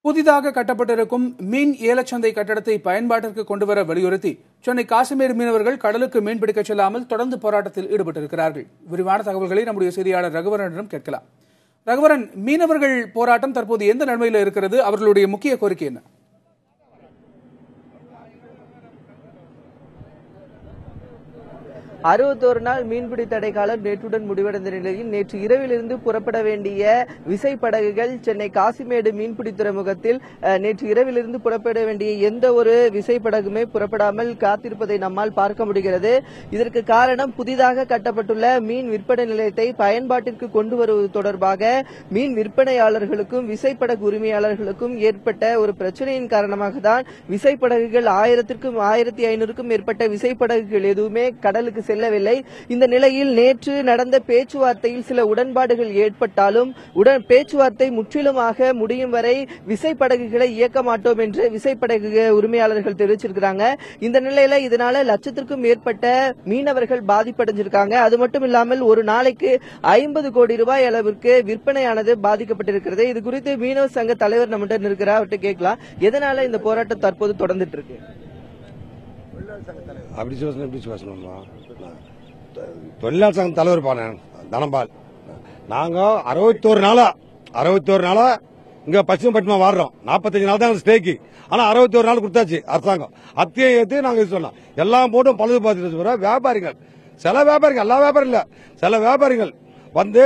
புதிதாக கட்டப்பட்டிருக்கும் மீன் ஏலச்சந்தை கட்டடத்தை பயன்பாட்டிற்கு கொண்டுவர வலியுறுத்தி சென்னை காசிமேடு மீனவர்கள் கடலுக்கு மீன்பிடிக்க செல்லாமல் தொடர்ந்து போராட்டத்தில் ஈடுபட்டிருக்கிறார்கள். விரிவான தகவல்களை நம்முடைய செய்தியாளர் ரகுவரனிடம் கேட்கலாம். ரகுவரன், மீனவர்கள் போராட்டம் தற்போது எந்த நிலைமையில் இருக்கிறது? அவர்களுடைய முக்கிய கோரிக்கை என்ன? 61 நாள் மீன்பிடி தடை காலம் நேற்றுடன் முடிவடைந்த நிலையில் நேற்று இரவிலிருந்து புறப்பட வேண்டிய விசைப்படகுகள் சென்னை காசிமேடு மீன்பிடி துறைமுகத்தில் நேற்று இரவிலிருந்து புறப்பட வேண்டிய எந்த ஒரு விசைப்படகுமே புறப்படாமல் காத்திருப்பதை நம்மால் பார்க்க முடிகிறது. இதற்கு காரணம் புதிதாக கட்டப்பட்டுள்ள மீன் விற்பனை நிலையத்தை பயன்பாட்டிற்கு கொண்டு வருவது தொடர்பாக மீன் விற்பனையாளர்களுக்கும் விசைப்படகு உரிமையாளர்களுக்கும் ஏற்பட்ட ஒரு பிரச்சனையின் காரணமாக தான் விசைப்படகுகள் 1000க்கும் 1500க்கும் மேற்பட்ட விசைப்படகுகள் எதுவுமே கடலுக்கு செல்லவில்லை. இந்த நிலையில் நேற்று நடந்த பேச்சுவார்த்தையில் சில உடன்பாடுகள் ஏற்பட்டாலும் பேச்சுவார்த்தை முற்றிலுமாக முடியும் வரை விசைப்படகுகளை இயக்க மாட்டோம் என்று விசைப்படகு உரிமையாளர்கள் தெரிவிச்சிருக்கிறாங்க. இந்த நிலையில இதனால லட்சத்திற்கும் மேற்பட்ட மீனவர்கள் பாதிப்படைஞ்சிருக்காங்க. அது மட்டும் இல்லாமல் ஒரு நாளைக்கு 50 கோடி ரூபாய் அளவிற்கு விற்பனையானது பாதிக்கப்பட்டிருக்கிறது. இது குறித்து மீனவ சங்க தலைவர் நம்மகிட்ட இருக்கிறார், அவர்கிட்ட கேட்கலாம். எதனால இந்த போராட்டம் தற்போது தொடர்ந்துட்டு இருக்கு? அப்படி பேசணுமா? தொழிலாளர் சங்க தலைவர் பானே தனபால். நாங்க 61 நாளா இங்க பশ্চিமபட்டினம் வாடுறோம். 45 நாள் தான் ஸ்டேக்கு. ஆனா 61 நாள் கொடுத்தாச்சு அரசாங்கம். அத்தையும் ஏத்து நாங்க சொன்னோம். எல்லாம் போட்டும் பழுது பார்த்துட்டு வியாபாரிகள், சில வியாபாரிகள், எல்லா வியாபாரம் இல்ல, சில வியாபாரிகள் வந்து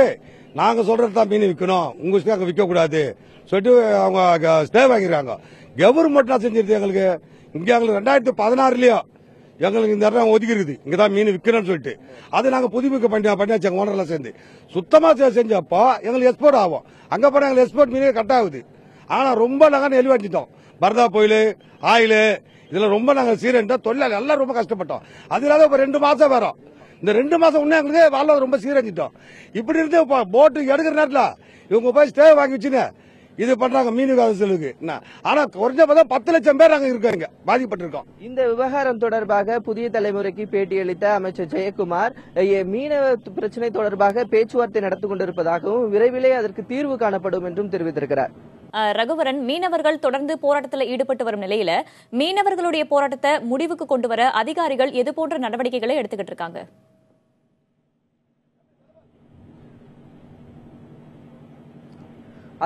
நாங்க சொல்றதுதான் மீன் விற்கணும், உங்க ஸ்டே அங்க விற்க கூடாது சொல்லிட்டு அவங்க ஸ்டே வாங்கிருக்காங்க. கவர்மெண்ட் தான் செஞ்சிருது எங்களுக்கு. இங்க எங்களுக்கு 2016லயோ எங்களுக்கு இந்த இடம் ஒதுக்கி இருக்குது, இங்கதான் மீன் விற்கணும்னு சொல்லிட்டு. அது நாங்க புதுப்பிக்க பண்ணியாச்சு ஓனர்லாம் சேர்ந்து சுத்தமா செஞ்சப்போ எங்களுக்கு எக்ஸ்போர்ட் ஆகும். அங்க போனா எங்களுக்கு எக்ஸ்போர்ட் மீனே கட் ஆகுது. ஆனா ரொம்ப நாங்க நெல்வாச்சிட்டோம். பரதா கோயில் ஆயில் இதுல ரொம்ப நாங்க சீரழிட்டோம். தொழிலாளி எல்லாம் ரொம்ப கஷ்டப்பட்டோம். அதனால இப்ப 2 மாசம் வரும். இந்த 2 மாசம் உடனே எங்களுக்கு வாழ்ல ரொம்ப சீரழிச்சிட்டோம். இப்படி இருந்து போட்டு எடுக்கிற நேரத்துல இவங்க போய் ஸ்டே வாங்கி வச்சுன்னு இது பண்றாங்க மீனவர்களுக்கு. ஆனா குறைஞ்சபட்சம் 10 லட்சம் பேர் அங்க இருக்காங்க, பாதிக்கப்பட்டிருக்கோம். இந்த விவகாரம் தொடர்பாக புதிய தலைமுறைக்கு பேட்டியளித்த அமைச்சர் ஜெயக்குமார் மீனவ பிரச்சனை தொடர்பாக பேச்சுவார்த்தை நடத்தி கொண்டிருப்பதாகவும் விரைவிலே அதற்கு தீர்வு காணப்படும் என்றும் தெரிவித்திருக்கிறார். ரகுவரன், மீனவர்கள் தொடர்ந்து போராட்டத்தில் ஈடுபட்டு வரும் நிலையில மீனவர்களுடைய போராட்டத்தை முடிவுக்கு கொண்டு வர அதிகாரிகள் எதுபோன்ற நடவடிக்கைகளை எடுத்துக்கிட்டு இருக்காங்க?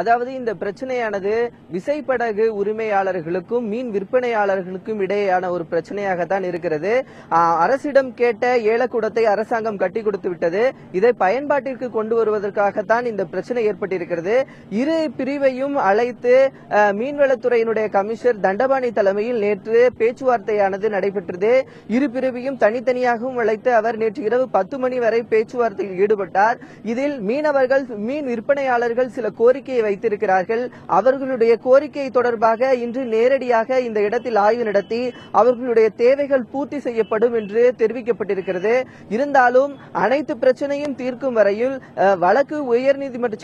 அதாவது இந்த பிரச்சனையானது விசைப்படகு உரிமையாளர்களுக்கும் மீன் விற்பனையாளர்களுக்கும் இடையேயான ஒரு பிரச்சனையாகத்தான் இருக்கிறது. அரசிடம் கேட்ட ஏலக்கூடத்தை அரசாங்கம் கட்டி கொடுத்து விட்டது. இதை பயன்பாட்டிற்கு கொண்டு வருவதற்காகத்தான் இந்த பிரச்சனை ஏற்பட்டிருக்கிறது. இரு பிரிவையும் அழைத்து மீன்வளத்துறையினுடைய கமிஷனர் தண்டபாணி தலைமையில் நேற்று பேச்சுவார்த்தையானது நடைபெற்றது. இரு பிரிவையும் தனித்தனியாகவும் அழைத்து அவர் நேற்று இரவு 10 மணி வரை பேச்சுவார்த்தையில் ஈடுபட்டார். இதில் மீனவர்கள் மீன் விற்பனையாளர்கள் சில கோரிக்கையை வைத்திருக்கிறார்கள். அவர்களுடைய கோரிக்கை தொடர்பாக இன்று நேரடியாக இந்த இடத்தில் ஆய்வு நடத்தி அவர்களுடைய தேவைகள் பூர்த்தி செய்யப்படும் என்று தெரிவிக்கப்பட்டிருக்கிறது. இருந்தாலும் அனைத்து பிரச்சனையும் தீர்க்கும் வரையில் வழக்கு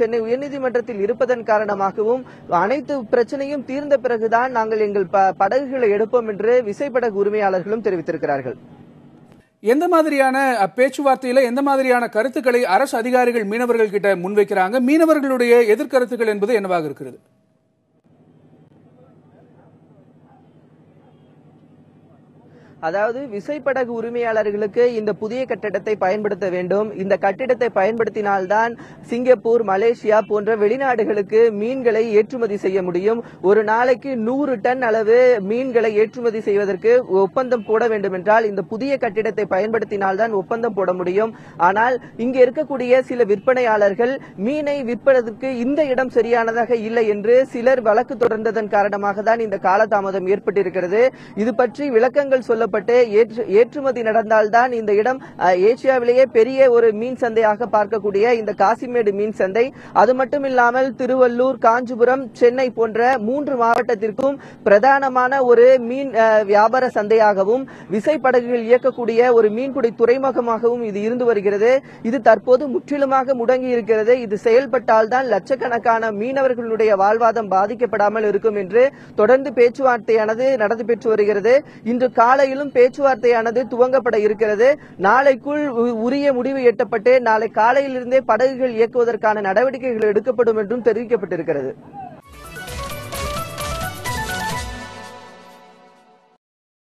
சென்னை உயர்நீதிமன்றத்தில் இருப்பதன் காரணமாகவும் அனைத்து பிரச்சனையும் தீர்ந்த பிறகுதான் நாங்கள் எங்கள் படகுகளை எடுப்போம் என்று விசைப்படகு உரிமையாளர்களும் தெரிவித்திருக்கிறார்கள். எந்த மாதிரியான பேச்சுவார்த்தையில எந்த மாதிரியான கருத்துக்களை அரசு அதிகாரிகள் மீனவர்கள் கிட்ட முன்வைக்கிறாங்க? மீனவர்களுடைய எதிர்கருத்துக்கள் என்பது என்னவாக இருக்கிறது? அதாவது விசைப்படகு உரிமையாளர்களுக்கு இந்த புதிய கட்டிடத்தை பயன்படுத்த வேண்டும். இந்த கட்டிடத்தை பயன்படுத்தினால்தான் சிங்கப்பூர், மலேசியா போன்ற வெளிநாடுகளுக்கு மீன்களை ஏற்றுமதி செய்ய முடியும். ஒரு நாளைக்கு 100 டன் அளவு மீன்களை ஏற்றுமதி செய்வதற்கு ஒப்பந்தம் போட வேண்டும் என்றால் இந்த புதிய கட்டிடத்தை பயன்படுத்தினால்தான் ஒப்பந்தம் போட முடியும். ஆனால் இங்க இருக்கக்கூடிய சில விற்பனையாளர்கள் மீனை விற்பதற்கு இந்த இடம் சரியானதாக இல்லை என்று சிலர் வழக்கு தொடர்ந்ததன் காரணமாக தான் இந்த காலதாமதம் ஏற்பட்டிருக்கிறது. இது பற்றி விளக்கங்கள் சொல்ல ஏற்றுமதி நடந்தால்தான் இந்த இடம் ஏசியாவிலேயே பெரிய ஒரு மீன் சந்தையாக பார்க்கக்கூடிய இந்த காசிமேடு மீன் சந்தை, அது மட்டுமில்லாமல் திருவள்ளூர், காஞ்சிபுரம், சென்னை போன்ற 3 மாவட்டத்திற்கும் பிரதானமான ஒரு மீன் வியாபார சந்தையாகவும் விசைப்படகுகள் இயக்கக்கூடிய ஒரு மீன்பிடி துறைமுகமாகவும் இது இருந்து வருகிறது. இது தற்போது முற்றிலுமாக முடங்கி இருக்கிறது. இது செயல்பட்டால்தான் லட்சக்கணக்கான மீனவர்களுடைய வாழ்வாதாரம் பாதிக்கப்படாமல் இருக்கும் என்று தொடர்ந்து பேச்சுவார்த்தையானது நடைபெற்று வருகிறது. இன்று காலையில் பேச்சுவார்த்தையானது துவங்கப்பட இருக்கிறது. நாளைக்குள் உரிய முடிவு எட்டப்பட்டு நாளை காலையிலிருந்தே படகுகள் இயக்குவதற்கான நடவடிக்கைகள் எடுக்கப்படும் என்றும் தெரிவிக்கப்பட்டிருக்கிறது.